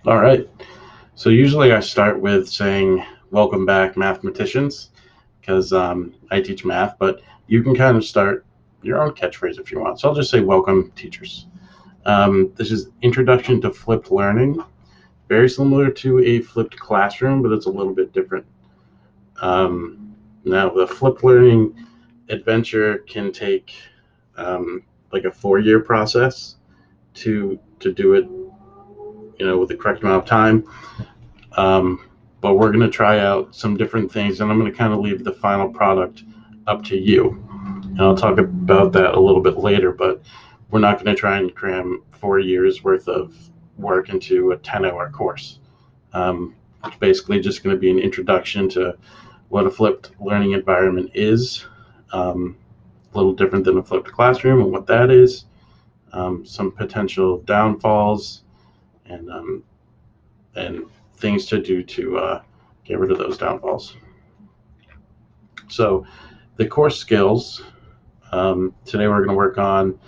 All right. So usually I start with saying, welcome back, mathematicians, because I teach math, but you can kind of start your own catchphrase if you want. So I'll just say, welcome, teachers. This is Introduction to Flipped Learning, very similar to a flipped classroom, but it's a little bit different. Now, the flipped learning adventure can take like a 4-year process to do it, with the correct amount of time. Um, but we're going to try out some different things, and I'm going to kind of leave the final product up to you. And I'll talk about that a little bit later, but we're not going to try and cram 4 years worth of work into a 10-hour course. It's basically just going to be an introduction to what a flipped learning environment is, a little different than a flipped classroom and what that is, some potential downfalls, and and things to do to get rid of those downfalls. So the core skills, today we're going to work on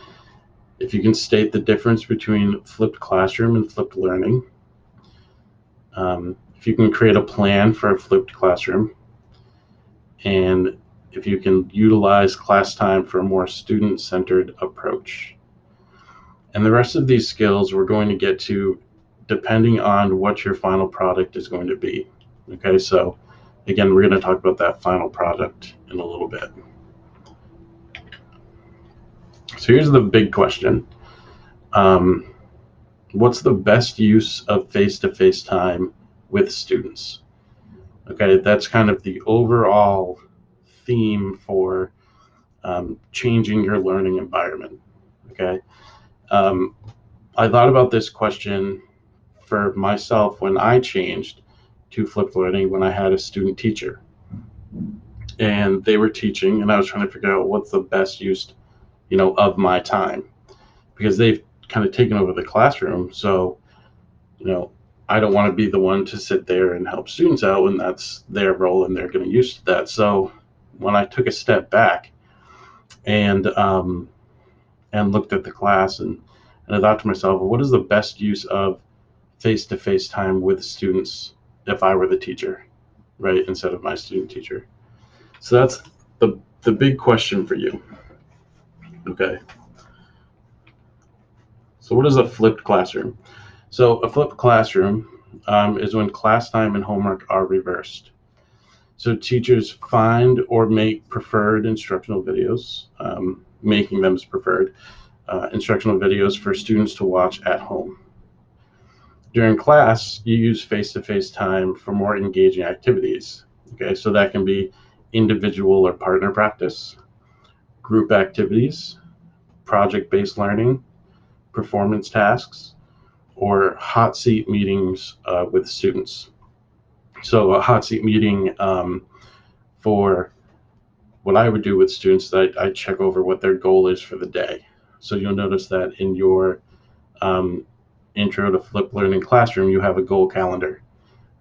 if you can state the difference between flipped classroom and flipped learning, if you can create a plan for a flipped classroom, and if you can utilize class time for a more student-centered approach. And the rest of these skills we're going to get to depending on what your final product is going to be. Okay, so again, we're going to talk about that final product in a little bit. So here's the big question. Um, what's the best use of face-to-face time with students? Okay, that's kind of the overall theme for changing your learning environment. Okay, um, I thought about this question for myself when I changed to flipped learning when I had a student teacher and they were teaching and I was trying to figure out what's the best use, of my time, because they've kind of taken over the classroom. So, you know, I don't want to be the one to sit there and help students out when that's their role and they're getting used to that. So when I took a step back and looked at the class and I thought to myself, well, what is the best use of face-to-face time with students if I were the teacher, right, instead of my student teacher? So that's the big question for you. Okay. So what is a flipped classroom? So a flipped classroom is when class time and homework are reversed. So teachers find or make preferred instructional videos, making them as preferred instructional videos for students to watch at home. During class, you use face-to-face time for more engaging activities. Okay, so that can be individual or partner practice, group activities, project-based learning, performance tasks, or hot seat meetings with students. So a hot seat meeting, for what I would do with students, I check over what their goal is for the day. So you'll notice that in your um, intro to flipped learning classroom, you have a goal calendar.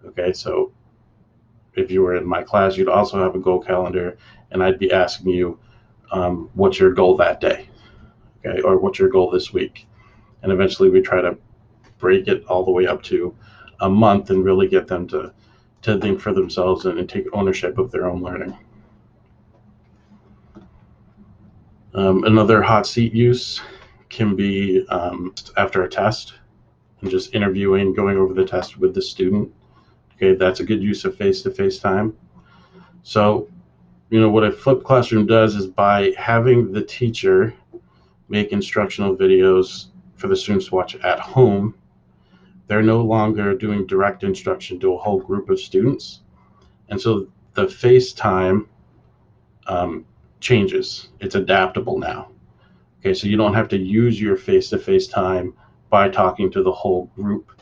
Okay, so if you were in my class, you'd also have a goal calendar, and I'd be asking you, what's your goal that day? Okay, or what's your goal this week? And eventually we try to break it all the way up to a month and really get them to think for themselves and take ownership of their own learning. Another hot seat use can be after a test and just interviewing, going over the test with the student. Okay, that's a good use of face-to-face time. So, what a flipped classroom does is by having the teacher make instructional videos for the students to watch at home, they're no longer doing direct instruction to a whole group of students. And so the face time changes. It's adaptable now. Okay, so you don't have to use your face-to-face time by talking to the whole group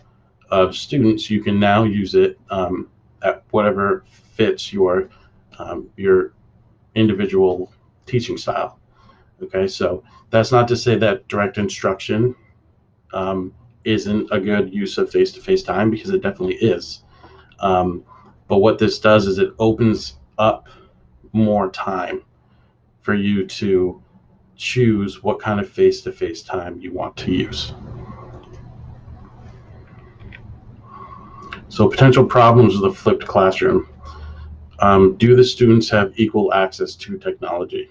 of students. You can now use it at whatever fits your individual teaching style. Okay, so that's not to say that direct instruction isn't a good use of face-to-face time, because it definitely is. But what this does is it opens up more time for you to choose what kind of face-to-face time you want to use. So potential problems with a flipped classroom. Do the students have equal access to technology?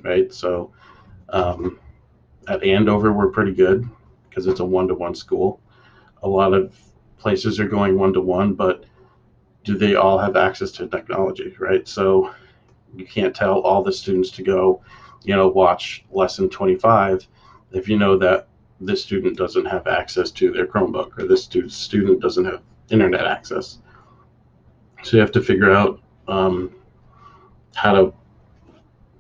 Right. So at Andover, we're pretty good because it's a one-to-one school. A lot of places are going one-to-one, but do they all have access to technology? Right. So you can't tell all the students to go, watch lesson 25 if you know that this student doesn't have access to their Chromebook or this student doesn't have internet access. So you have to figure out how to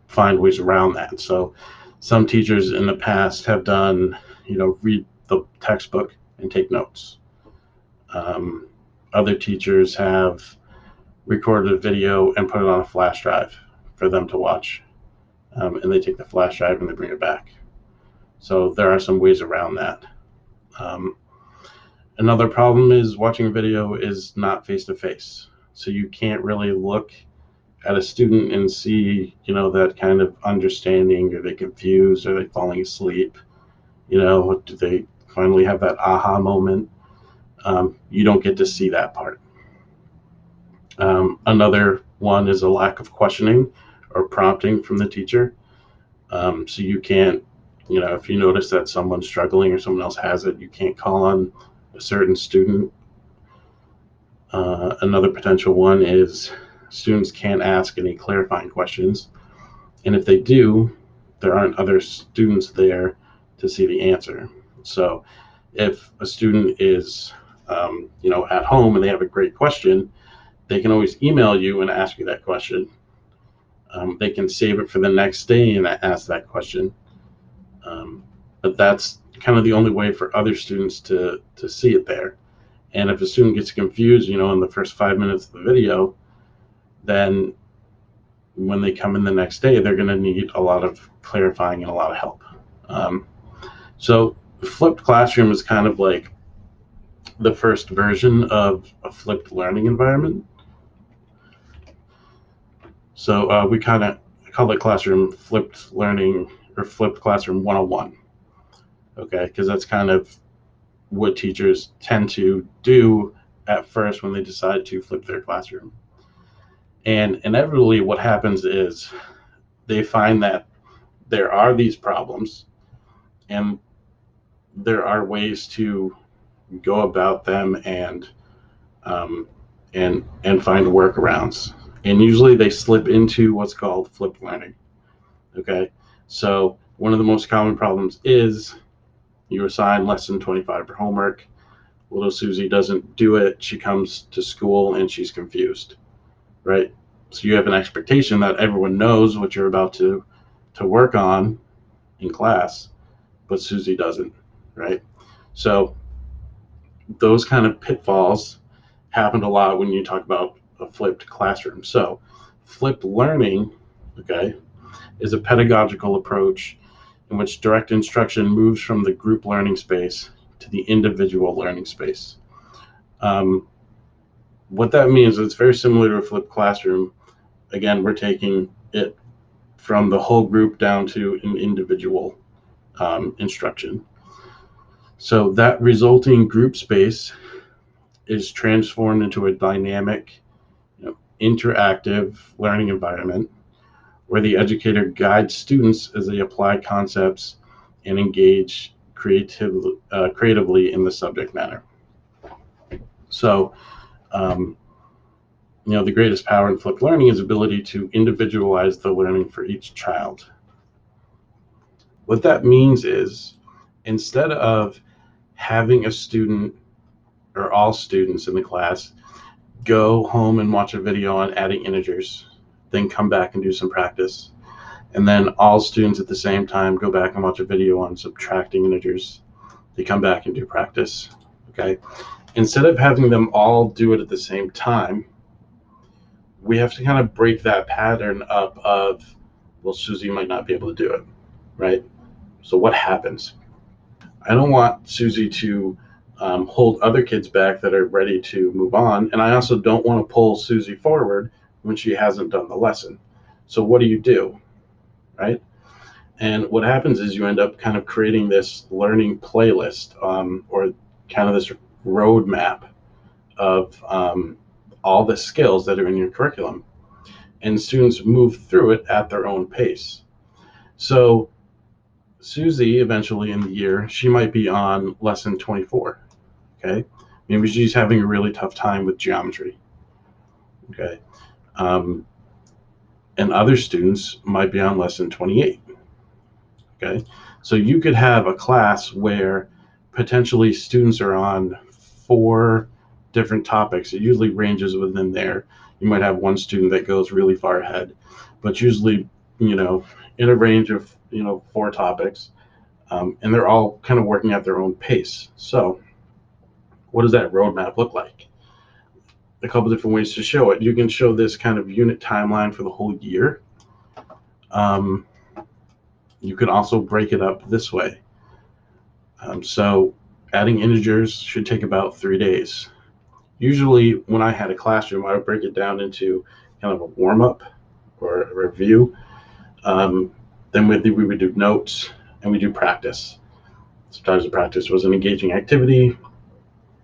find ways around that. So some teachers in the past have done, read the textbook and take notes. Other teachers have recorded a video and put it on a flash drive for them to watch. And they take the flash drive and they bring it back. So there are some ways around that. Another problem is watching a video is not face-to-face. So you can't really look at a student and see, that kind of understanding. Are they confused? Are they falling asleep? Do they finally have that aha moment? You don't get to see that part. Another one is a lack of questioning or prompting from the teacher. So you can't, if you notice that someone's struggling or someone else has it, you can't call on a certain student. Another potential one is students can't ask any clarifying questions. And if they do, there aren't other students there to see the answer. So if a student is, at home and they have a great question, they can always email you and ask you that question. They can save it for the next day and ask that question. But that's kind of the only way for other students to see it there. And if a student gets confused, in the first 5 minutes of the video, then when they come in the next day, they're going to need a lot of clarifying and a lot of help. So flipped classroom is kind of like the first version of a flipped learning environment. So we kind of call it classroom flipped learning or flipped classroom 101. Okay, because that's kind of what teachers tend to do at first when they decide to flip their classroom. And inevitably what happens is they find that there are these problems and there are ways to go about them and find workarounds. And usually they slip into what's called flipped learning. Okay, so one of the most common problems is you assign lesson 25 for homework. Little Susie doesn't do it. She comes to school and she's confused, right? So you have an expectation that everyone knows what you're about to work on in class, but Susie doesn't, right? So those kind of pitfalls happened a lot when you talk about a flipped classroom. So flipped learning, okay, is a pedagogical approach in which direct instruction moves from the group learning space to the individual learning space. What that means is it's very similar to a flipped classroom. Again, we're taking it from the whole group down to an individual instruction. So that resulting group space is transformed into a dynamic, interactive learning environment where the educator guides students as they apply concepts and engage creatively in the subject matter. So, the greatest power in flipped learning is ability to individualize the learning for each child. What that means is instead of having a student or all students in the class go home and watch a video on adding integers, then come back and do some practice, and then all students at the same time go back and watch a video on subtracting integers, they come back and do practice, okay? Instead of having them all do it at the same time, we have to kind of break that pattern up of, well, Susie might not be able to do it, right? So what happens? I don't want Susie to hold other kids back that are ready to move on, and I also don't want to pull Susie forward when she hasn't done the lesson. So what do? Right? And what happens is you end up kind of creating this learning playlist or kind of this roadmap of all the skills that are in your curriculum, and students move through it at their own pace. So Susie, eventually in the year, she might be on lesson 24, okay? Maybe she's having a really tough time with geometry, okay? And other students might be on lesson 28, okay? So you could have a class where potentially students are on 4 different topics. It usually ranges within there. You might have one student that goes really far ahead, but usually, in a range of, 4 topics, and they're all kind of working at their own pace. So what does that roadmap look like? A couple different ways to show it. You can show this kind of unit timeline for the whole year. You can also break it up this way. So adding integers should take about 3 days. Usually when I had a classroom, I would break it down into kind of a warm-up or a review. Then we would do notes, and we do practice. Sometimes the practice was an engaging activity.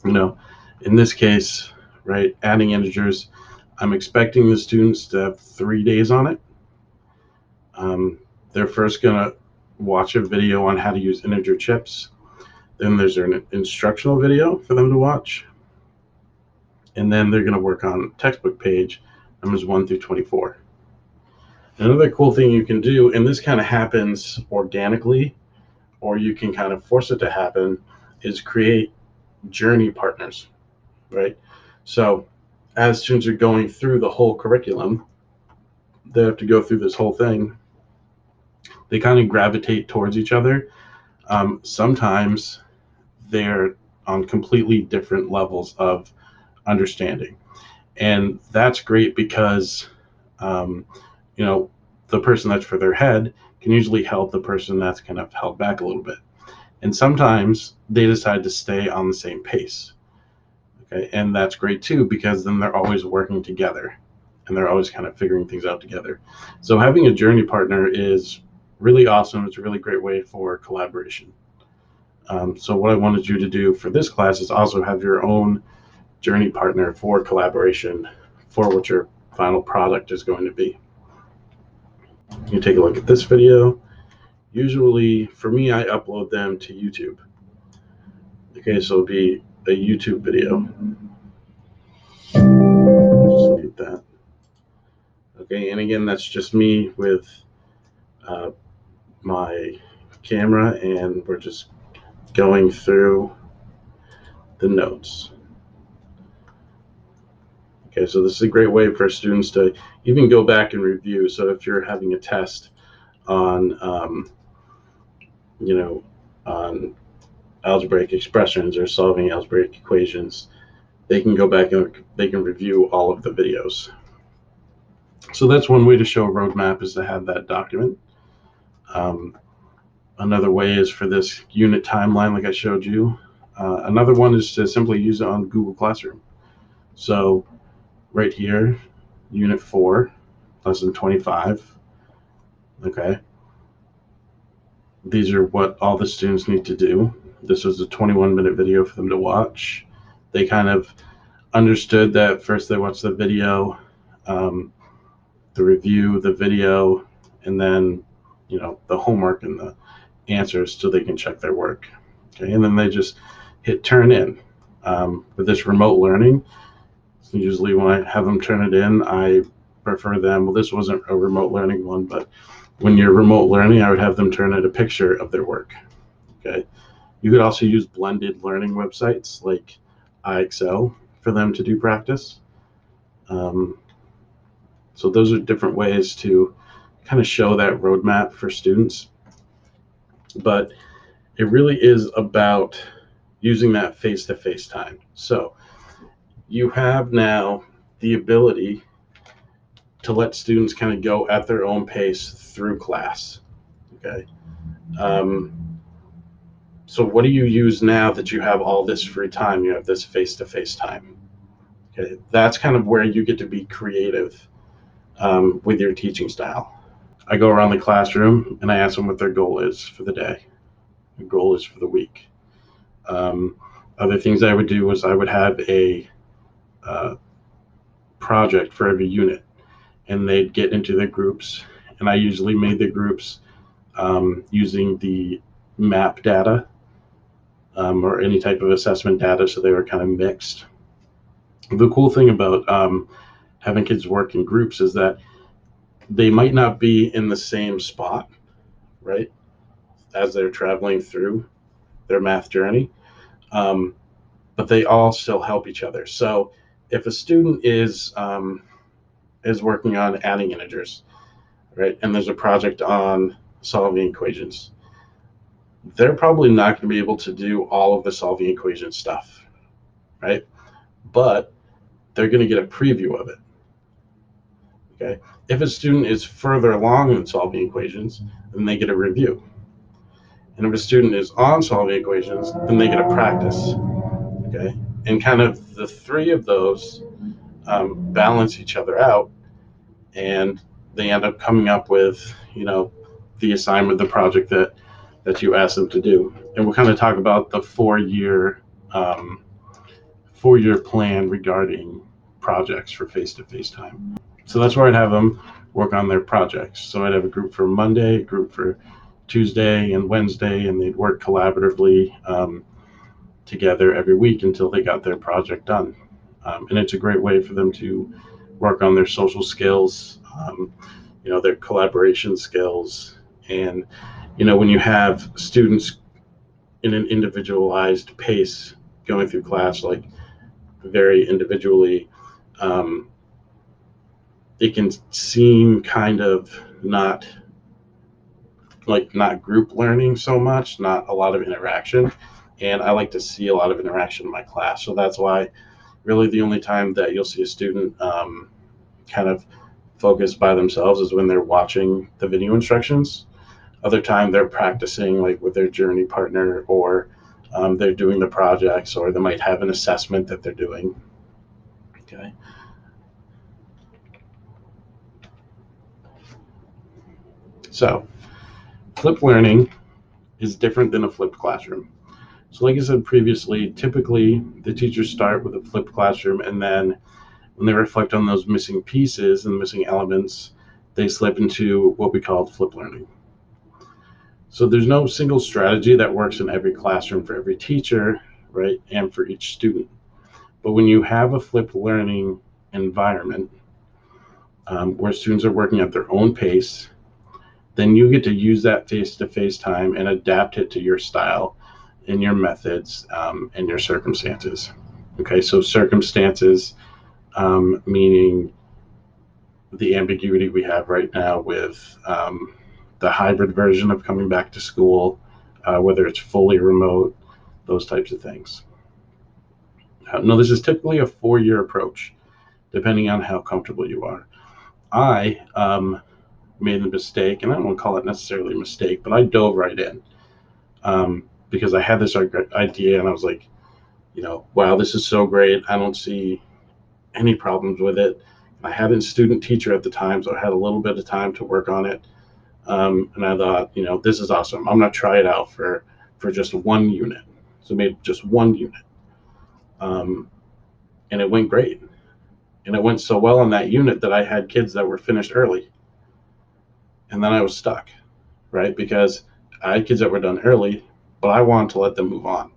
In this case, right, adding integers, I'm expecting the students to have 3 days on it. They're first going to watch a video on how to use integer chips. Then there's an instructional video for them to watch. And then they're going to work on textbook page numbers 1 through 24. Another cool thing you can do, and this kind of happens organically, or you can kind of force it to happen, is create journey partners, right? So as students are going through the whole curriculum, they have to go through this whole thing. They kind of gravitate towards each other. Sometimes they're on completely different levels of understanding. And that's great because, the person that's further ahead can usually help the person that's kind of held back a little bit. And sometimes they decide to stay on the same pace. Okay, and that's great too, because then they're always working together and they're always kind of figuring things out together. So having a journey partner is really awesome. It's a really great way for collaboration. So what I wanted you to do for this class is also have your own journey partner for collaboration for what your final product is going to be. You take a look at this video. Usually for me, I upload them to YouTube. Okay, so it'll be a YouTube video. Just mute that. Okay, and again, that's just me with my camera, and we're just going through the notes. Okay, so this is a great way for students to even go back and review. So if you're having a test on, on algebraic expressions or solving algebraic equations, they can go back and they can review all of the videos. So that's one way to show a roadmap, is to have that document. Another way is for this unit timeline, like I showed you. Another one is to simply use it on Google Classroom. So right here, Unit 4, Lesson 25. Okay. These are what all the students need to do. This was a 21-minute video for them to watch. They kind of understood that first they watched the video, the review, the video, and then, the homework and the answers so they can check their work. Okay, and then they just hit turn in. With this remote learning, usually when I have them turn it in, I prefer them, well, this wasn't a remote learning one, but when you're remote learning, I would have them turn in a picture of their work. Okay, you could also use blended learning websites like IXL for them to do practice. So those are different ways to kind of show that roadmap for students. But it really is about using that face-to-face time. So you have now the ability to let students kind of go at their own pace through class. Okay. So what do you use now that you have all this free time? You have this face-to-face time. Okay. That's kind of where you get to be creative with your teaching style. I go around the classroom and I ask them what their goal is for the day. Their goal is for the week. Other things I would do was I would have a project for every unit, and they'd get into their groups, and I usually made the groups using the map data or any type of assessment data, so they were kind of mixed. The cool thing about having kids work in groups is that they might not be in the same spot, right, as they're traveling through their math journey, but they all still help each other. So if a student is working on adding integers, right, and there's a project on solving equations, they're probably not going to be able to do all of the solving equation stuff, right? But they're going to get a preview of it. Okay. If a student is further along in solving equations, then they get a review. And if a student is on solving equations, then they get a practice. Okay. And kind of the three of those balance each other out, and they end up coming up with, the assignment, the project that you ask them to do. And we'll kind of talk about the four-year plan regarding projects for FacetoFace Time. So that's where I'd have them work on their projects. So I'd have a group for Monday, a group for Tuesday and Wednesday, and they'd work collaboratively together every week until they got their project done. And it's a great way for them to work on their social skills, their collaboration skills. And, when you have students in an individualized pace going through class, like very individually, it can seem kind of not group learning so much, not a lot of interaction. And I like to see a lot of interaction in my class. So that's why really the only time that you'll see a student kind of focus by themselves is when they're watching the video instructions. Other time they're practicing like with their journey partner, or they're doing the projects, or they might have an assessment that they're doing. Okay. So flipped learning is different than a flipped classroom. So like I said previously, typically the teachers start with a flipped classroom, and then when they reflect on those missing pieces and missing elements, they slip into what we call flipped learning. So there's no single strategy that works in every classroom for every teacher, right, and for each student. But when you have a flipped learning environment where students are working at their own pace, then you get to use that face-to-face time and adapt it to your style and your methods and your circumstances. Okay, so circumstances meaning the ambiguity we have right now with the hybrid version of coming back to school, whether it's fully remote, those types of things. Now, this is typically a 4-year approach, depending on how comfortable you are. I made a mistake, and I don't want to call it necessarily a mistake, but I dove right in because I had this idea, and I was like, wow, this is so great. I don't see any problems with it. I had a student teacher at the time, so I had a little bit of time to work on it. And I thought, this is awesome. I'm going to try it out for just one unit. So I made just one unit. And it went great. And it went so well in that unit that I had kids that were finished early. And then I was stuck, right? Because I had kids that were done early, but I wanted to let them move on.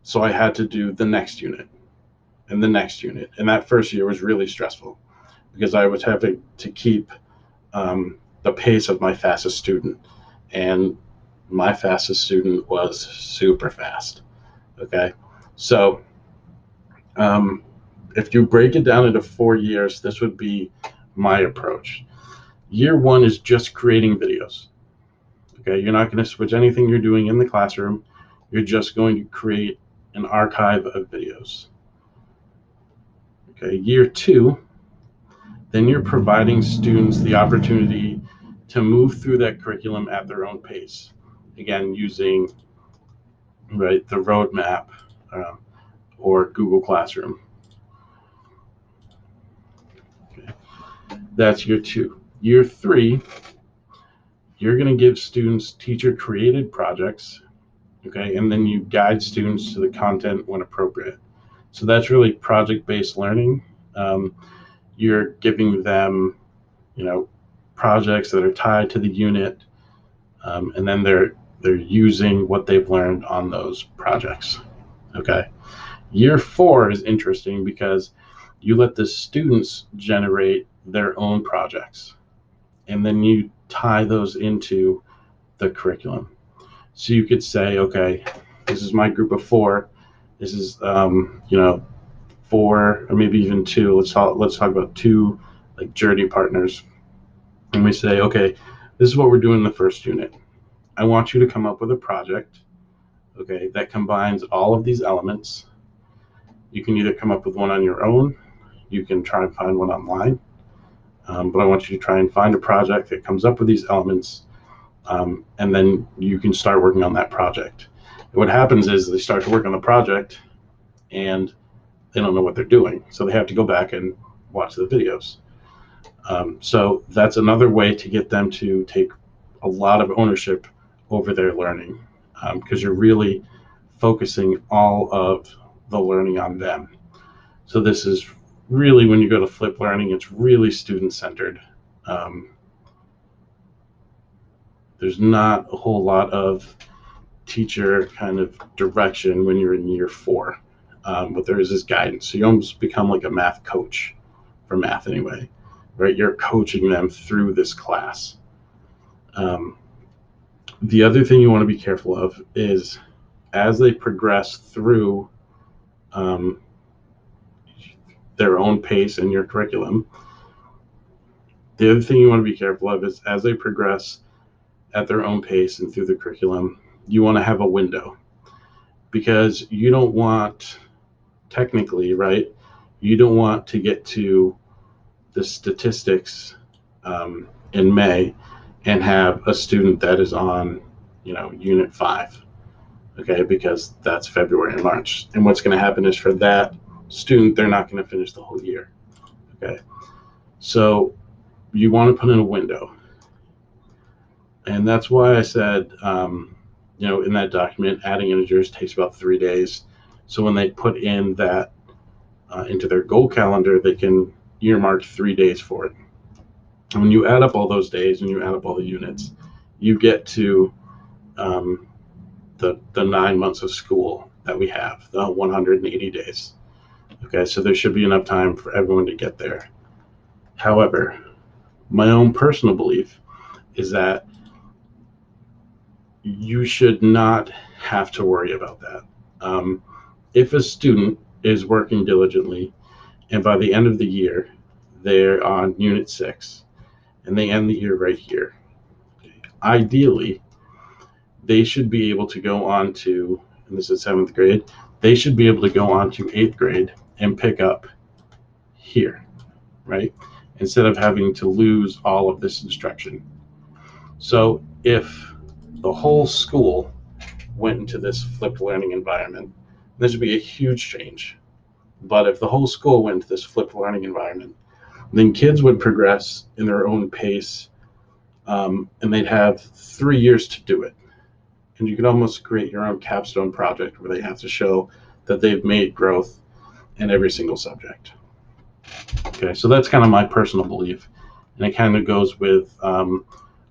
So I had to do the next unit and the next unit. And that first year was really stressful because I was having to keep the pace of my fastest student. And my fastest student was super fast. Okay. So if you break it down into 4 years, this would be my approach. Year 1 is just creating videos. Okay, you're not going to switch anything you're doing in the classroom. You're just going to create an archive of videos. Okay, year 2, then you're providing students the opportunity to move through that curriculum at their own pace. Again, using the roadmap or Google Classroom. Okay. That's year 2. Year 3, you're going to give students teacher-created projects, okay, and then you guide students to the content when appropriate. So that's really project-based learning. You're giving them, projects that are tied to the unit, and then they're using what they've learned on those projects. Okay. Year 4 is interesting because you let the students generate their own projects, and then you tie those into the curriculum. So you could say, okay, this is my group of 4. This is 4 or maybe even 2. Let's talk about 2 like journey partners, and we say, okay, this is what we're doing in the first unit. I want you to come up with a project, okay, that combines all of these elements. You can either come up with one on your own, you can try and find one online, but I want you to try and find a project that comes up with these elements, and then you can start working on that project. And what happens is they start to work on the project and they don't know what they're doing, so they have to go back and watch the videos. So that's another way to get them to take a lot of ownership over their learning, because you're really focusing all of the learning on them. So this is really, when you go to flipped learning, it's really student-centered. There's not a whole lot of teacher kind of direction when you're in year 4, but there is this guidance. So you almost become like a math coach, for math anyway, right? You're coaching them through this class. The other thing you want to be careful of is as they progress through their own pace in your curriculum, the other thing you want to be careful of is as they progress at their own pace and through the curriculum, you want to have a window, because you don't want, technically, right, you don't want to get to the statistics in May and have a student that is on, unit 5, okay, because that's February and March. And what's going to happen is for that student, they're not going to finish the whole year, okay? So you want to put in a window. And that's why I said, in that document, adding integers takes about 3 days. So when they put in that into their goal calendar, they can earmark 3 days for it. And when you add up all those days and you add up all the units, you get to the 9 months of school that we have, the 180 days. Okay, so there should be enough time for everyone to get there. However, my own personal belief is that you should not have to worry about that. If a student is working diligently and by the end of the year they're on unit 6 and they end the year right here, ideally they should be able to go on to, and this is 7th grade, they should be able to go on to 8th grade and pick up here, right? Instead of having to lose all of this instruction. So if the whole school went into this flipped learning environment, this would be a huge change. But if the whole school went into this flipped learning environment, then kids would progress in their own pace, and they'd have 3 years to do it. And you could almost create your own capstone project where they have to show that they've made growth in every single subject. Okay, so that's kind of my personal belief. And it kind of goes with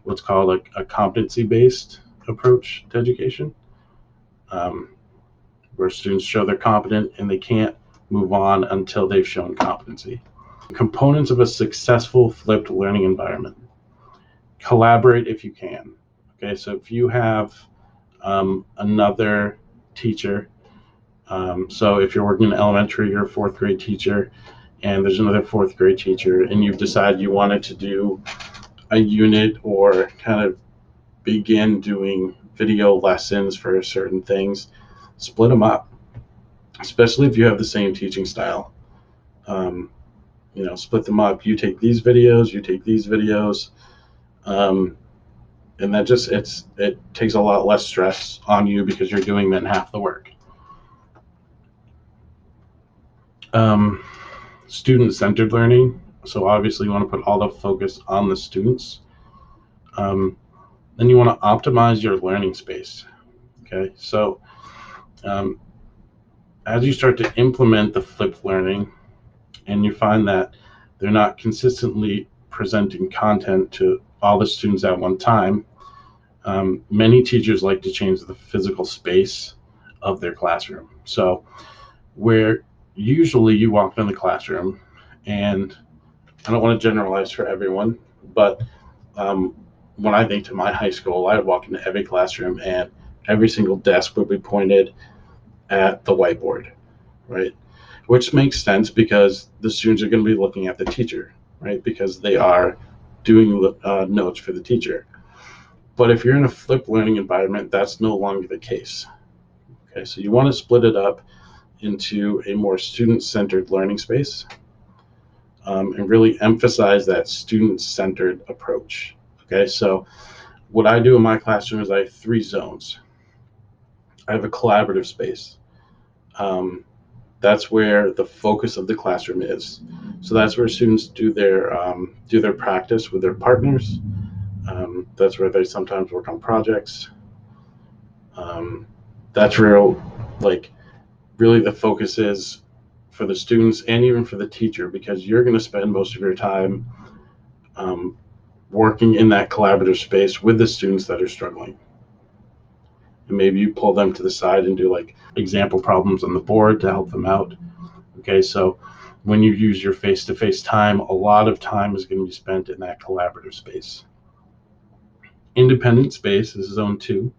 what's called a competency-based approach to education, where students show they're competent and they can't move on until they've shown competency. Components of a successful flipped learning environment. Collaborate if you can. Okay, so if you have another teacher, so if you're working in elementary, you're a 4th grade teacher, and there's another 4th grade teacher, and you've decided you wanted to do a unit or kind of begin doing video lessons for certain things, split them up, especially if you have the same teaching style. Split them up. You take these videos, you take these videos, and that just it takes a lot less stress on you because you're doing then half the work. Student-centered learning. So obviously you want to put all the focus on the students. Then you want to optimize your learning space. Okay, so as you start to implement the flipped learning and you find that they're not consistently presenting content to all the students at one time, many teachers like to change the physical space of their classroom. So where usually you walk in the classroom, and I don't want to generalize for everyone, but when I think to my high school, I would walk into every classroom and every single desk would be pointed at the whiteboard, right? Which makes sense because the students are going to be looking at the teacher, right? Because they are doing notes for the teacher. But if you're in a flipped learning environment, that's no longer the case. Okay, so you want to split it up into a more student-centered learning space, and really emphasize that student-centered approach. Okay, so what I do in my classroom is I have 3 zones. I have a collaborative space. That's where the focus of the classroom is. So that's where students do their practice with their partners. That's where they sometimes work on projects. That's where, like, really the focus is for the students and even for the teacher, because you're going to spend most of your time working in that collaborative space with the students that are struggling. And maybe you pull them to the side and do like example problems on the board to help them out. Okay, so when you use your face-to-face time, a lot of time is going to be spent in that collaborative space. Independent space is zone 2.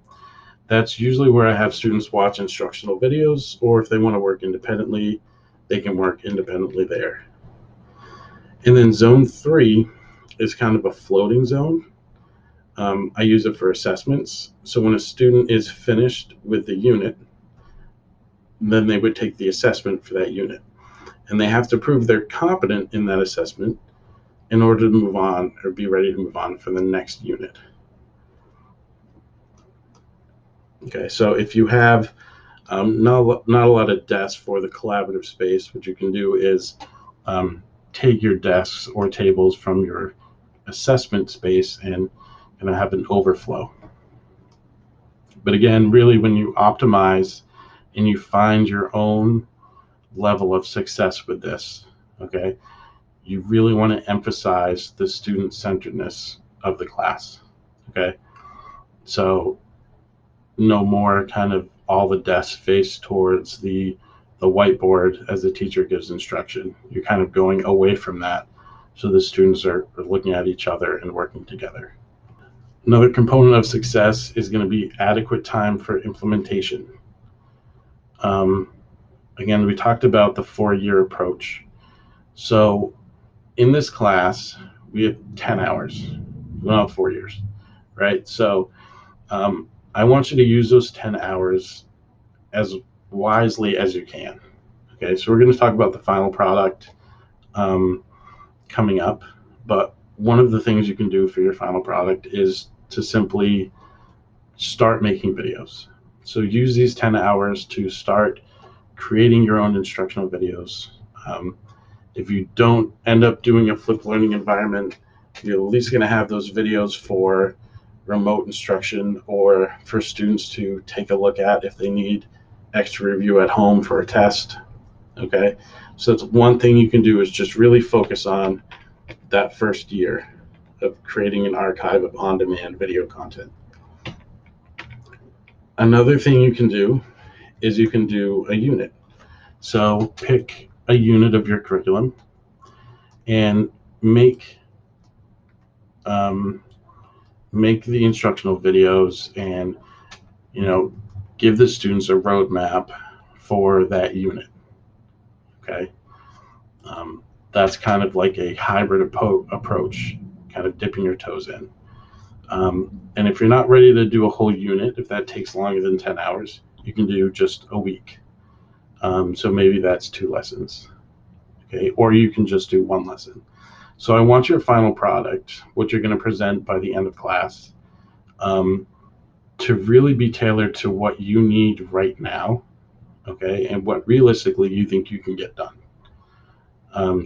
That's usually where I have students watch instructional videos, or if they want to work independently, they can work independently there. And then zone 3 is kind of a floating zone. I use it for assessments. So when a student is finished with the unit, then they would take the assessment for that unit. And they have to prove they're competent in that assessment in order to move on or be ready to move on for the next unit. Okay, so if you have not a lot of desks for the collaborative space, what you can do is take your desks or tables from your assessment space and have an overflow. But again, really, when you optimize and you find your own level of success with this, okay, you really want to emphasize the student-centeredness of the class. Okay, so no more kind of all the desks face towards the whiteboard as the teacher gives instruction. You're kind of going away from that, so the students are looking at each other and working together. Another component of success is going to be adequate time for implementation. Again, we talked about the 4-year approach. So in this class, we have 10 hours. We don't have 4 years, right? So I want you to use those 10 hours as wisely as you can. Okay, so we're going to talk about the final product coming up, but one of the things you can do for your final product is to simply start making videos. So use these 10 hours to start creating your own instructional videos. If you don't end up doing a flipped learning environment, you're at least going to have those videos for remote instruction or for students to take a look at if they need extra review at home for a test. Okay, so that's one thing you can do, is just really focus on that first year of creating an archive of on-demand video content. Another thing you can do is you can do a unit. So pick a unit of your curriculum and make the instructional videos, and give the students a roadmap for that unit. Okay, that's kind of like a hybrid approach, kind of dipping your toes in. And if you're not ready to do a whole unit, if that takes longer than 10 hours, you can do just a week. So maybe that's 2 lessons. Okay, or you can just do 1 lesson. So I want your final product, what you're going to present by the end of class, to really be tailored to what you need right now, okay, and what realistically you think you can get done.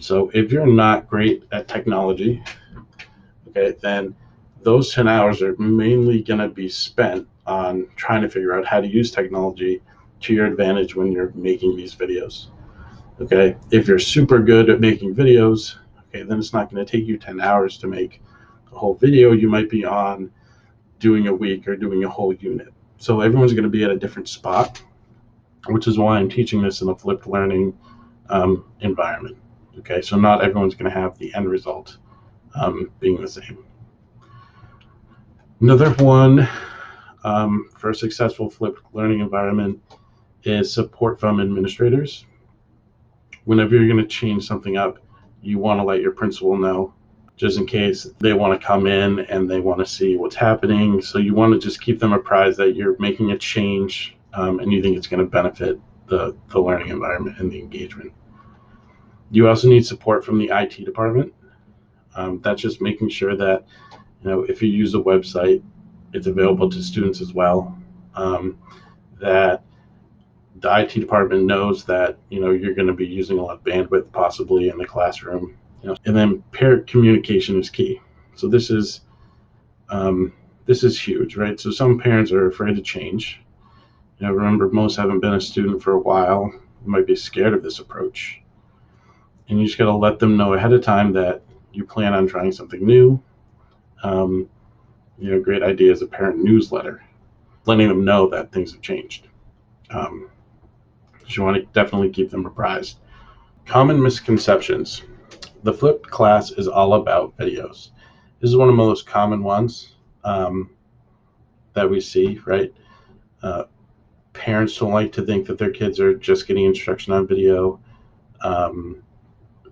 So if you're not great at technology, okay, then those 10 hours are mainly going to be spent on trying to figure out how to use technology to your advantage when you're making these videos. Okay, if you're super good at making videos, okay, then it's not going to take you 10 hours to make a whole video. You might be on doing a week or doing a whole unit. So everyone's going to be at a different spot, which is why I'm teaching this in a flipped learning environment. Okay, so not everyone's going to have the end result being the same. Another one for a successful flipped learning environment is support from administrators. Whenever you're going to change something up, you want to let your principal know, just in case they want to come in and they want to see what's happening. So you want to just keep them apprised that you're making a change and you think it's going to benefit the learning environment and the engagement. You also need support from the IT department. That's just making sure that, if you use a website, it's available to students as well. That the IT department knows that you're going to be using a lot of bandwidth possibly in the classroom, and then parent communication is key. So this is huge, right? So some parents are afraid to change. Remember, most haven't been a student for a while. You might be scared of this approach, and you just got to let them know ahead of time that you plan on trying something new. Great idea is a parent newsletter, letting them know that things have changed. You want to definitely keep them apprised. Common misconceptions. The flipped class is all about videos. This is one of the most common ones that we see, right? Parents don't like to think that their kids are just getting instruction on video.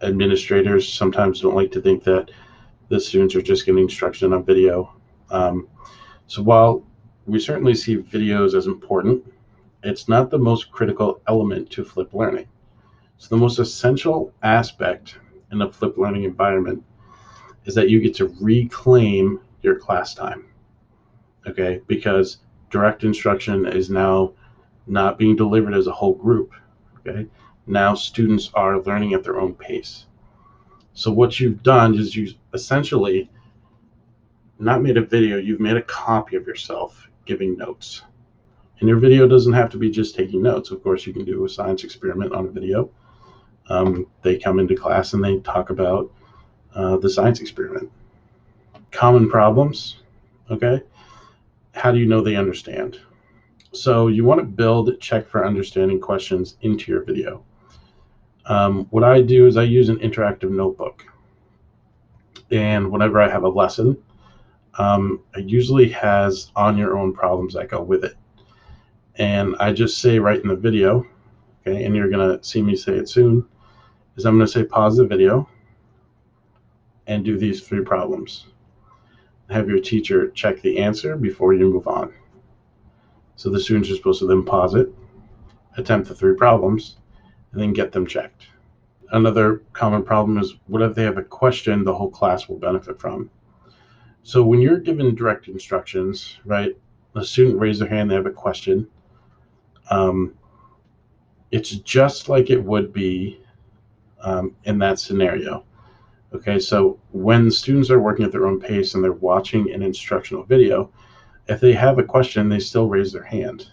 Administrators sometimes don't like to think that the students are just getting instruction on video. So while we certainly see videos as important, it's not the most critical element to flipped learning. So the most essential aspect in a flipped learning environment is that you get to reclaim your class time, okay? Because direct instruction is now not being delivered as a whole group, okay? Now students are learning at their own pace. So what you've done is you essentially not made a video, you've made a copy of yourself giving notes. And your video doesn't have to be just taking notes. Of course, you can do a science experiment on a video. They come into class and they talk about the science experiment. Common problems, okay? How do you know they understand? So you want to build check for understanding questions into your video. What I do is I use an interactive notebook. And whenever I have a lesson, it usually has on your own problems that go with it. And I just say right in the video, okay, and you're going to see me say it soon, is I'm going to say pause the video and do these 3 problems. Have your teacher check the answer before you move on. So the students are supposed to then pause it, attempt the 3 problems, and then get them checked. Another common problem is what if they have a question the whole class will benefit from? So when you're given direct instructions, right, a student raises their hand, they have a question. It's just like it would be in that scenario. Okay, so when students are working at their own pace and they're watching an instructional video, if they have a question, they still raise their hand.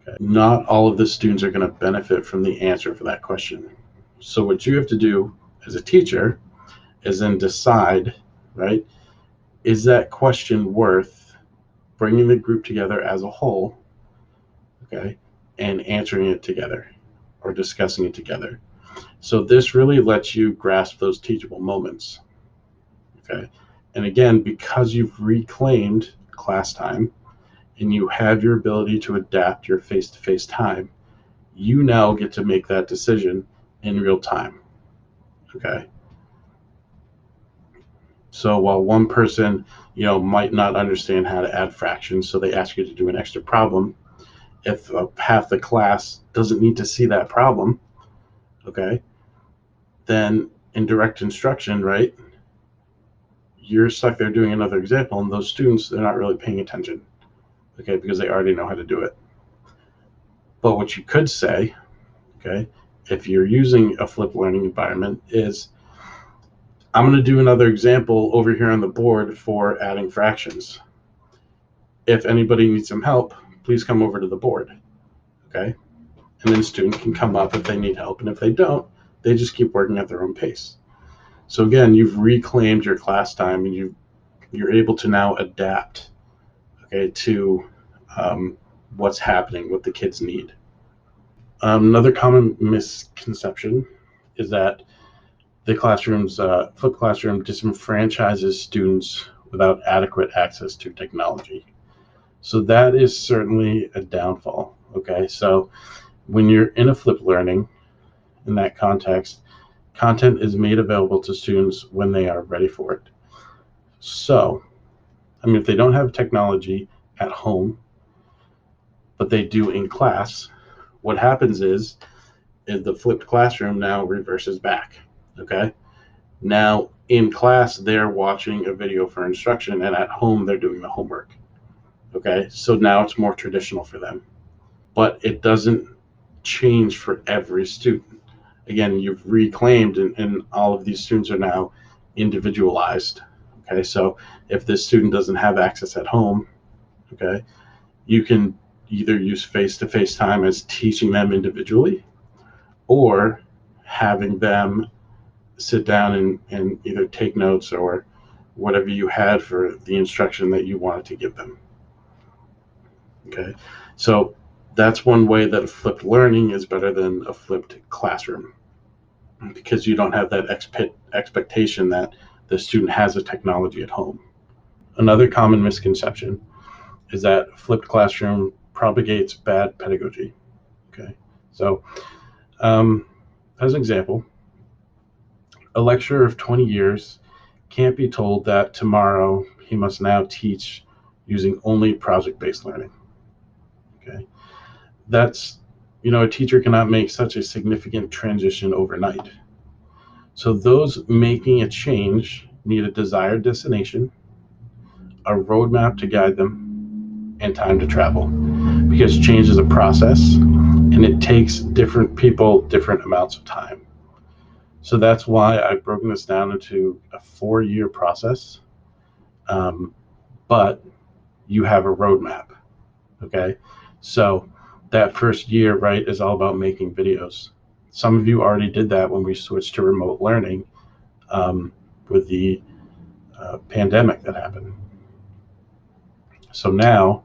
Okay? Not all of the students are going to benefit from the answer for that question. So what you have to do as a teacher is then decide, right, is that question worth bringing the group together as a whole, okay, and answering it together or discussing it together. So this really lets you grasp those teachable moments, okay? And again, because you've reclaimed class time and you have your ability to adapt your face-to-face time, you now get to make that decision in real time, okay? So while one person, might not understand how to add fractions, so they ask you to do an extra problem, if half the class doesn't need to see that problem, okay, then in direct instruction, right, you're stuck there doing another example, and those students, they're not really paying attention, okay, because they already know how to do it. But what you could say, okay, if you're using a flipped learning environment is, I'm going to do another example over here on the board for adding fractions. If anybody needs some help, please come over to the board, okay? and then a student can come up if they need help, and if they don't, they just keep working at their own pace. So again, you've reclaimed your class time, and you're able to now adapt, okay, to what's happening, what the kids need. Another common misconception is that the flipped classroom disenfranchises students without adequate access to technology. So that is certainly a downfall. Okay, so when you're in a flipped learning, in that context, content is made available to students when they are ready for it. So, if they don't have technology at home, but they do in class, what happens is the flipped classroom now reverses back. Okay, now in class they're watching a video for instruction, and at home they're doing the homework. Okay, so now it's more traditional for them, but it doesn't change for every student. Again, you've reclaimed, and all of these students are now individualized. Okay, so if this student doesn't have access at home, okay, you can either use FacetoFace Time as teaching them individually, or having them sit down and either take notes or whatever you had for the instruction that you wanted to give them. Okay, so that's one way that flipped learning is better than a flipped classroom, because you don't have that expectation that the student has a technology at home. Another common misconception is that flipped classroom propagates bad pedagogy. Okay, so as an example, a lecturer of 20 years can't be told that tomorrow he must now teach using only project-based learning. Okay, that's, a teacher cannot make such a significant transition overnight. So those making a change need a desired destination, a roadmap to guide them, and time to travel, because change is a process and it takes different people different amounts of time. So that's why I've broken this down into a 4-year process, but you have a roadmap. Okay, so that first year, right, is all about making videos. Some of you already did that when we switched to remote learning with the pandemic that happened. So now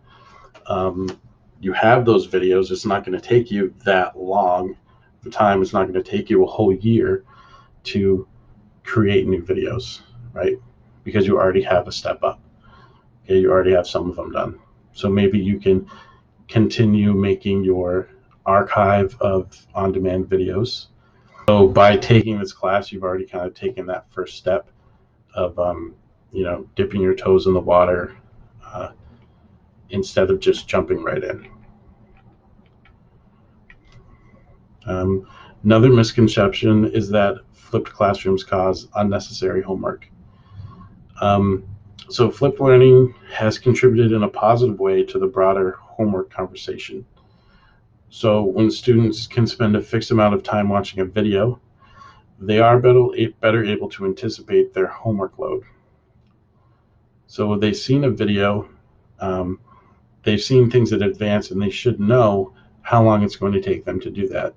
you have those videos. It's not going to take you that long. The time it's not going to take you a whole year to create new videos, right? Because you already have a step up. Okay, you already have some of them done. So maybe you can continue making your archive of on-demand videos. So by taking this class, you've already kind of taken that first step of dipping your toes in the water instead of just jumping right in. Another misconception is that flipped classrooms cause unnecessary homework. So flipped learning has contributed in a positive way to the broader homework conversation. So when students can spend a fixed amount of time watching a video, they are better able to anticipate their homework load. So when they've seen a video, they've seen things in advance, and they should know how long it's going to take them to do that,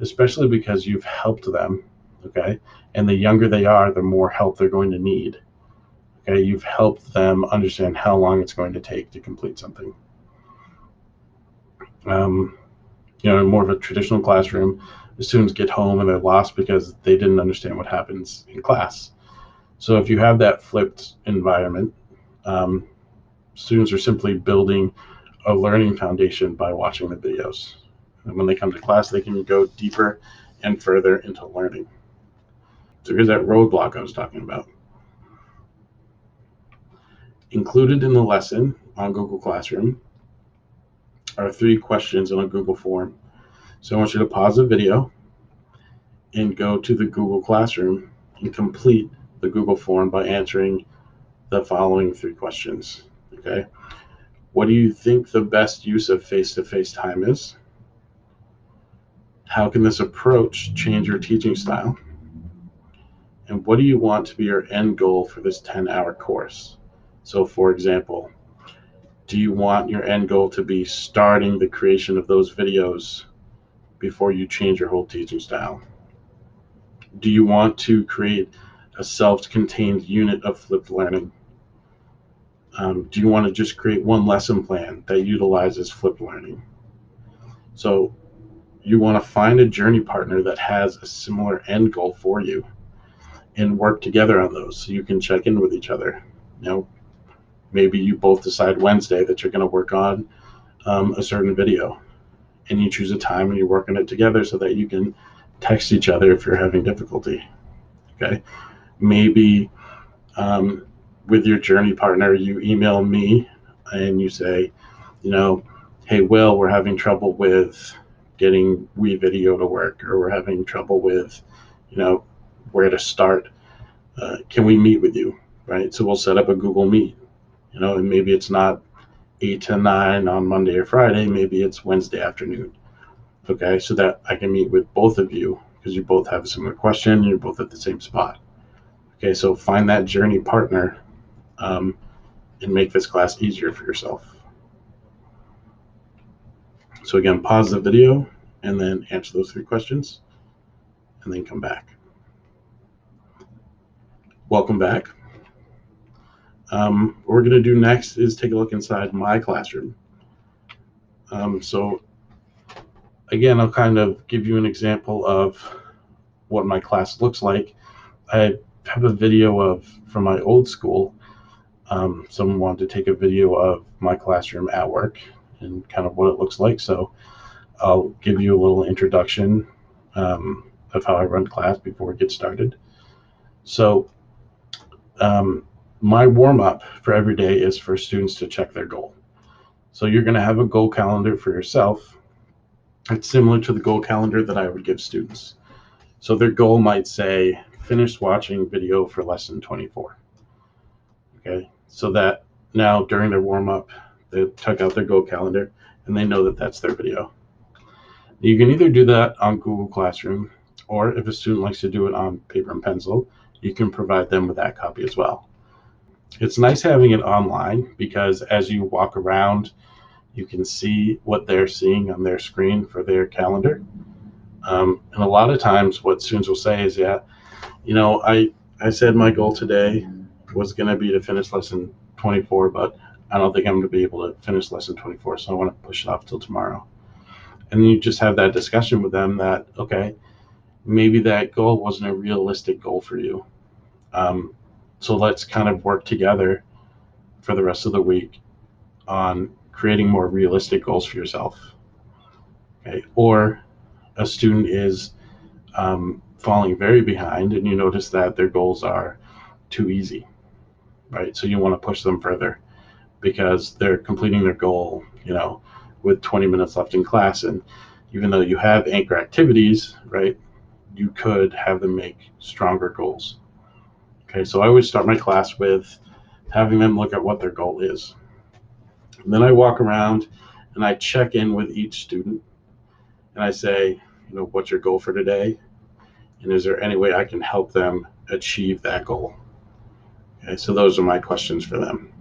especially because you've helped them, okay? And the younger they are, the more help they're going to need. Okay, you've helped them understand how long it's going to take to complete something. In more of a traditional classroom, the students get home and they're lost because they didn't understand what happens in class. So if you have that flipped environment, students are simply building a learning foundation by watching the videos. And when they come to class, they can go deeper and further into learning. So here's that roadblock I was talking about. Included in the lesson on Google Classroom are 3 questions on a Google form. So I want you to pause the video and go to the Google Classroom and complete the Google form by answering the following 3 questions. Okay. What do you think the best use of face-to-face time is? How can this approach change your teaching style? And what do you want to be your end goal for this 10-hour course? So for example, do you want your end goal to be starting the creation of those videos before you change your whole teaching style? Do you want to create a self-contained unit of flipped learning? Do you want to just create one lesson plan that utilizes flipped learning? So you want to find a journey partner that has a similar end goal for you and work together on those so you can check in with each other. Maybe you both decide Wednesday that you're going to work on a certain video, and you choose a time and you work on it together so that you can text each other if you're having difficulty. Okay. Maybe with your journey partner, you email me and you say, hey, Will, we're having trouble with getting WeVideo to work, or we're having trouble with, where to start. Can we meet with you? Right. So we'll set up a Google Meet, and maybe it's not 8 to 9 on Monday or Friday. Maybe it's Wednesday afternoon. Okay. So that I can meet with both of you because you both have a similar question and you're both at the same spot. Okay. So find that journey partner and make this class easier for yourself. So again, pause the video and then answer those 3 questions and then come back. Welcome back. What we're going to do next is take a look inside my classroom. So again, I'll kind of give you an example of what my class looks like. I have a video from my old school. Someone wanted to take a video of my classroom at work and kind of what it looks like. So I'll give you a little introduction of how I run class before we get started. So my warm-up for every day is for students to check their goal. So you're going to have a goal calendar for yourself. It's similar to the goal calendar that I would give students. So their goal might say, finish watching video for lesson 24. Okay, so that now during their warm-up, they check out their goal calendar and they know that that's their video. You can either do that on Google Classroom, or if a student likes to do it on paper and pencil, you can provide them with that copy as well. It's nice having it online because as you walk around, you can see what they're seeing on their screen for their calendar. And a lot of times what students will say is, I said my goal today was going to be to finish lesson 24, but I don't think I'm going to be able to finish lesson 24, so I want to push it off till tomorrow. And then you just have that discussion with them that, okay, maybe that goal wasn't a realistic goal for you. So let's kind of work together for the rest of the week on creating more realistic goals for yourself. Okay. Or a student is falling very behind and you notice that their goals are too easy, right? So you want to push them further because they're completing their goal, with 20 minutes left in class. And even though you have anchor activities, right, you could have them make stronger goals. Okay, so I always start my class with having them look at what their goal is. And then I walk around and I check in with each student and I say, what's your goal for today? And is there any way I can help them achieve that goal? Okay, so those are my questions for them.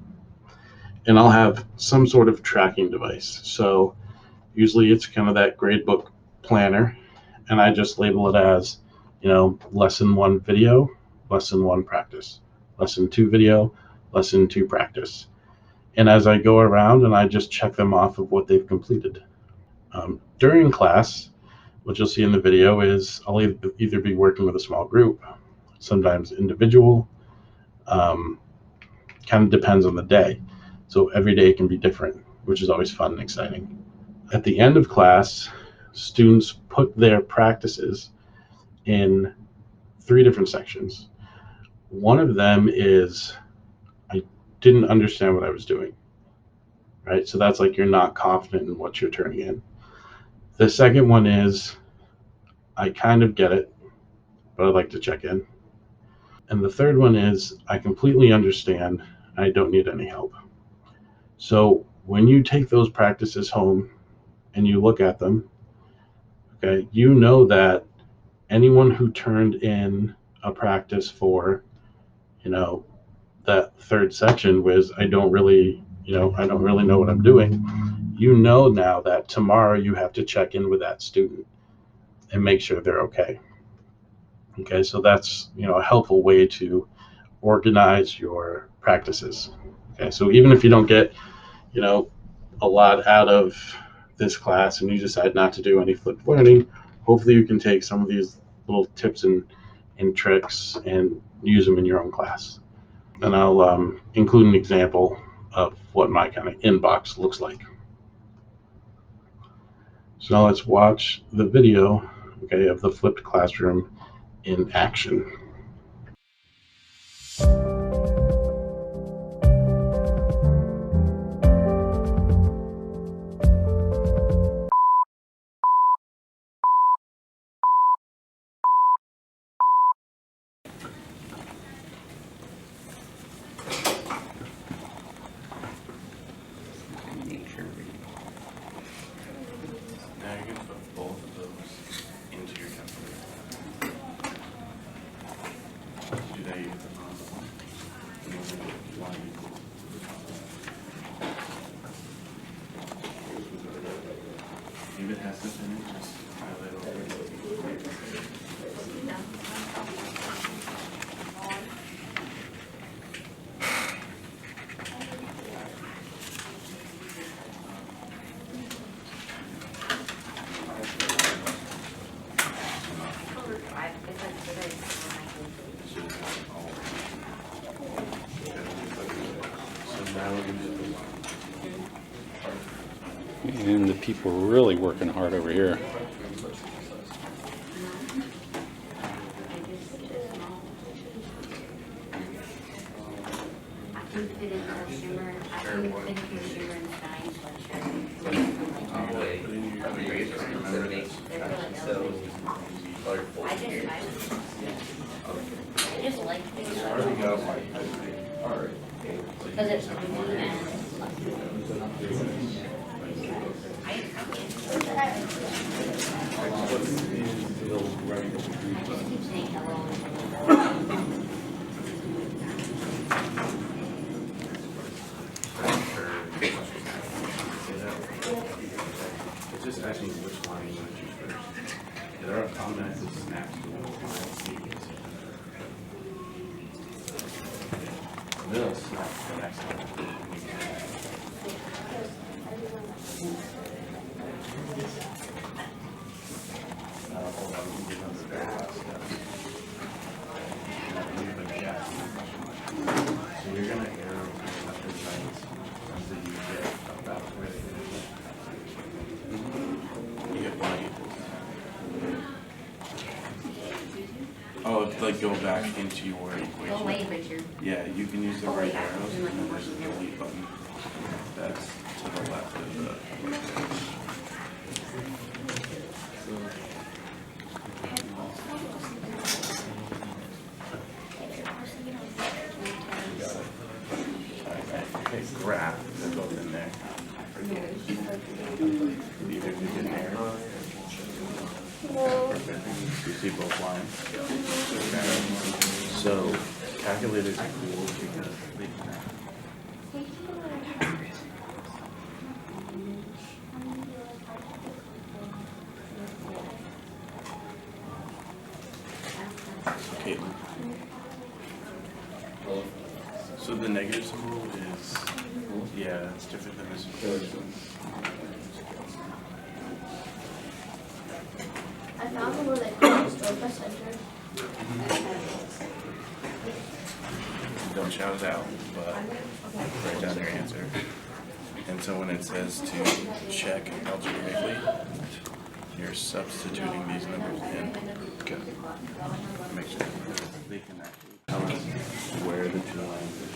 And I'll have some sort of tracking device. So usually it's kind of that gradebook planner, and I just label it as, lesson 1 video, lesson 1 practice, lesson 2 video, lesson 2 practice. And as I go around and I just check them off of what they've completed. During class, what you'll see in the video is I'll either be working with a small group, sometimes individual, kind of depends on the day. So every day can be different, which is always fun and exciting. At the end of class, students put their practices in 3 different sections. One of them is, I didn't understand what I was doing, right? So that's like you're not confident in what you're turning in. The second one is, I kind of get it, but I'd like to check in. And the third one is, I completely understand, I don't need any help. So when you take those practices home and you look at them, okay, that anyone who turned in a practice for, that third section was, I don't really know what I'm doing. Now that tomorrow you have to check in with that student and make sure they're okay. Okay, so that's, a helpful way to organize your practices. Okay, so even if you don't get, a lot out of this class and you decide not to do any flipped learning, hopefully you can take some of these little tips and tricks and use them in your own class. And I'll include an example of what my kind of inbox looks like. So now let's watch the video, okay, of the flipped classroom in action. Now you're going to put both of those into your calculator. Do that, you put on the one. And then you want to equal. If it has something in it, just highlight over it. And the people are really working hard over here. I just like this. Because it's It's just asking which line you want to choose first. There are automatic snaps to one line. They'll snap to the next line. Hold on, we can get on the very last step. So you're going to arrow left and right until you get about where they finish. You get one equals. Oh, like go back into your equation. go away, Richard. Yeah, you can use the right arrows and then there's a delete button that's to the left of the. Okay, graph, they're both in there. Leave it in there. Perfect. You see both lines? Okay. So calculators are cool because they can. Okay. So the negative symbol is, yeah, it's different than this one. I found the one that closed over center. Don't shout it out, but write down your answer. And so when it says to check algebraically, you're substituting these numbers in. Good. Make sure they can actually tell us where the two lines are.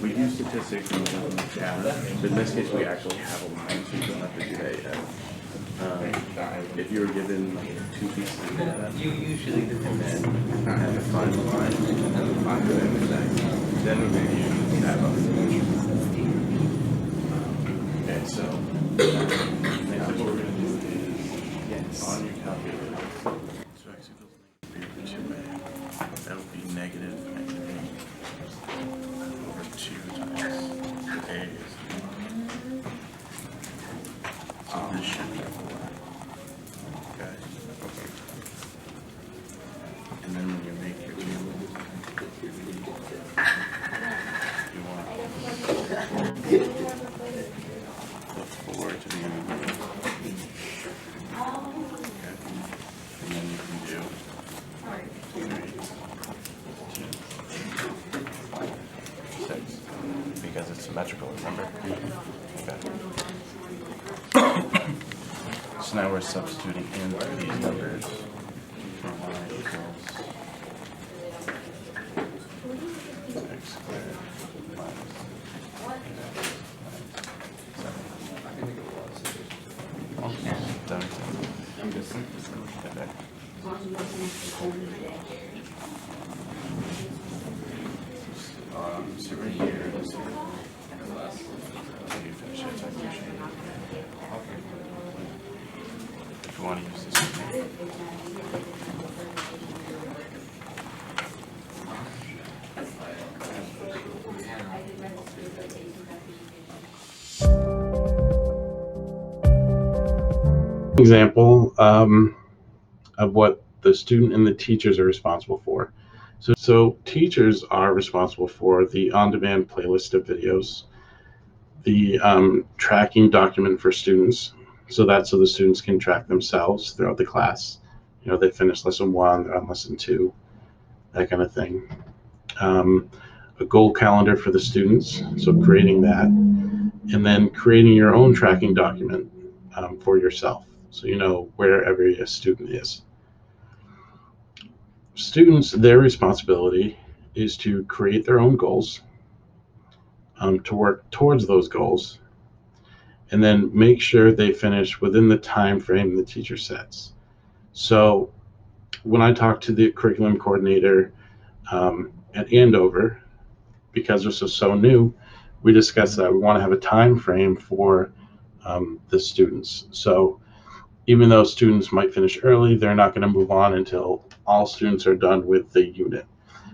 We use statistics and data, but in this case we actually have a line, so you don't have to do that yet. If you were given like 2 pieces of data, you usually do, and then had to find the line, and then find the intersect, then we're going to use that other. Okay, so next what we're going to do is on your calculator. So x equals -2a. That'll be negative 8 over 2 times a is. So this should So now we're substituting in these numbers. Y equals x squared minus so right here, let's do you finish it, I finish it. If you want to use this one. Example of what the student and the teachers are responsible for. So teachers are responsible for the on-demand playlist of videos, the tracking document for students, so the students can track themselves throughout the class. You know, they finish lesson 1, they're on lesson 2, that kind of thing. A goal calendar for the students, so creating that, and then creating your own tracking document for yourself, so you know where every student is. Students, their responsibility is to create their own goals, to work towards those goals, and then make sure they finish within the time frame the teacher sets. So when I talked to the curriculum coordinator at Andover, because this is so new, we discussed that we want to have a time frame for the students. So even though students might finish early, they're not going to move on until all students are done with the unit.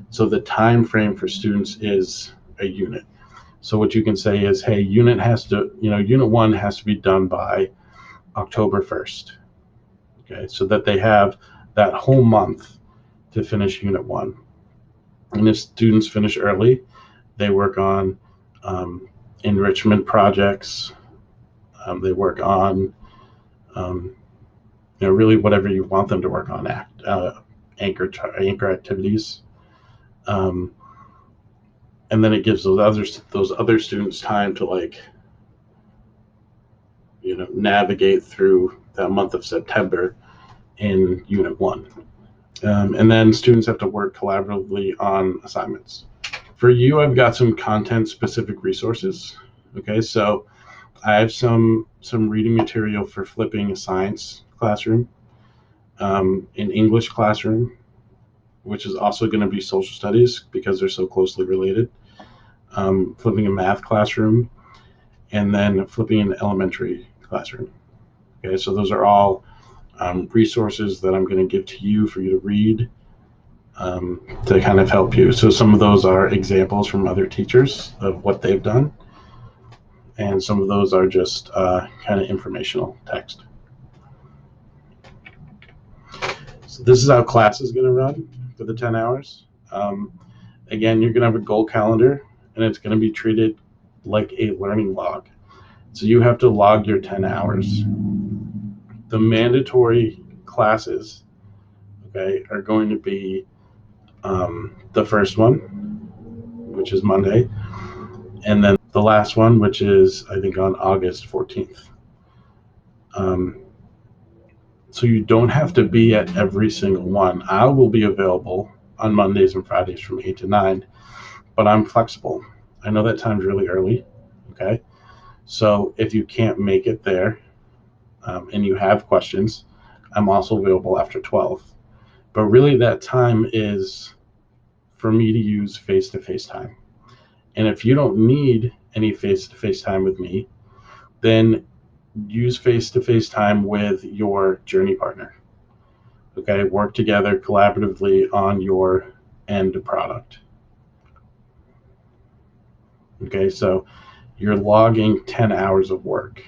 So the time frame for students is a unit. So what you can say is, hey, unit 1 has to be done by October 1st. Okay, so that they have that whole month to finish unit 1. And if students finish early, they work on enrichment projects. They work on really whatever you want them to work on, anchor activities, and then it gives those other students time to navigate through that month of September in unit 1, and then students have to work collaboratively on assignments. For you, I've got some content specific resources. Okay, so I have some reading material for flipping a science classroom, an English classroom, which is also going to be social studies because they're so closely related, flipping a math classroom, and then flipping an elementary classroom. Okay, so those are all resources that I'm going to give to you for you to read to kind of help you. So some of those are examples from other teachers of what they've done, and some of those are just kind of informational text. So this is how class is going to run for the 10 hours. Again, you're going to have a goal calendar, and it's going to be treated like a learning log. So you have to log your 10 hours. The mandatory classes, okay, are going to be the first one, which is Monday, and then the last one, which is, I think, on August 14th. So you don't have to be at every single one. I will be available on Mondays and Fridays from 8 to 9, but I'm flexible. I know that time's really early, okay? So if you can't make it there and you have questions, I'm also available after 12. But really that time is for me to use FacetoFace time. And if you don't need any FacetoFace time with me, then use FacetoFace time with your journey partner. Okay, work together collaboratively on your end product. Okay, so you're logging 10 hours of work.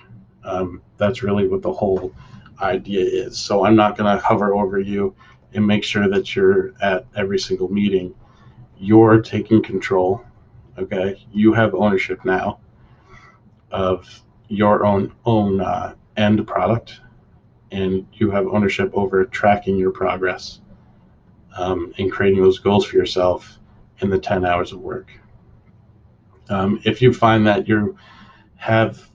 That's really what the whole idea is. So I'm not going to hover over you and make sure that you're at every single meeting. You're taking control. Okay, you have ownership now of your own end product, and you have ownership over tracking your progress and creating those goals for yourself in the 10 hours of work. If you find that you have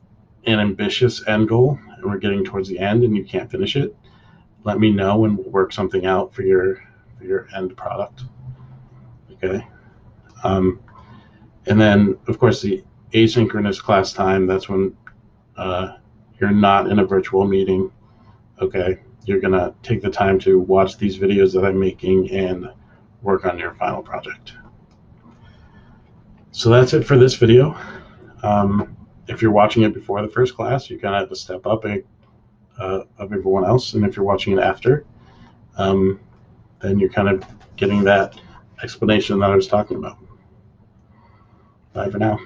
an ambitious end goal and we're getting towards the end and you can't finish it, let me know and we'll work something out for your end product. Okay. And then, of course, the asynchronous class time, that's when you're not in a virtual meeting. Okay. You're going to take the time to watch these videos that I'm making and work on your final project. So that's it for this video. If you're watching it before the first class, you kind of have to step up of everyone else. And if you're watching it after, then you're kind of getting that explanation that I was talking about. Bye for now.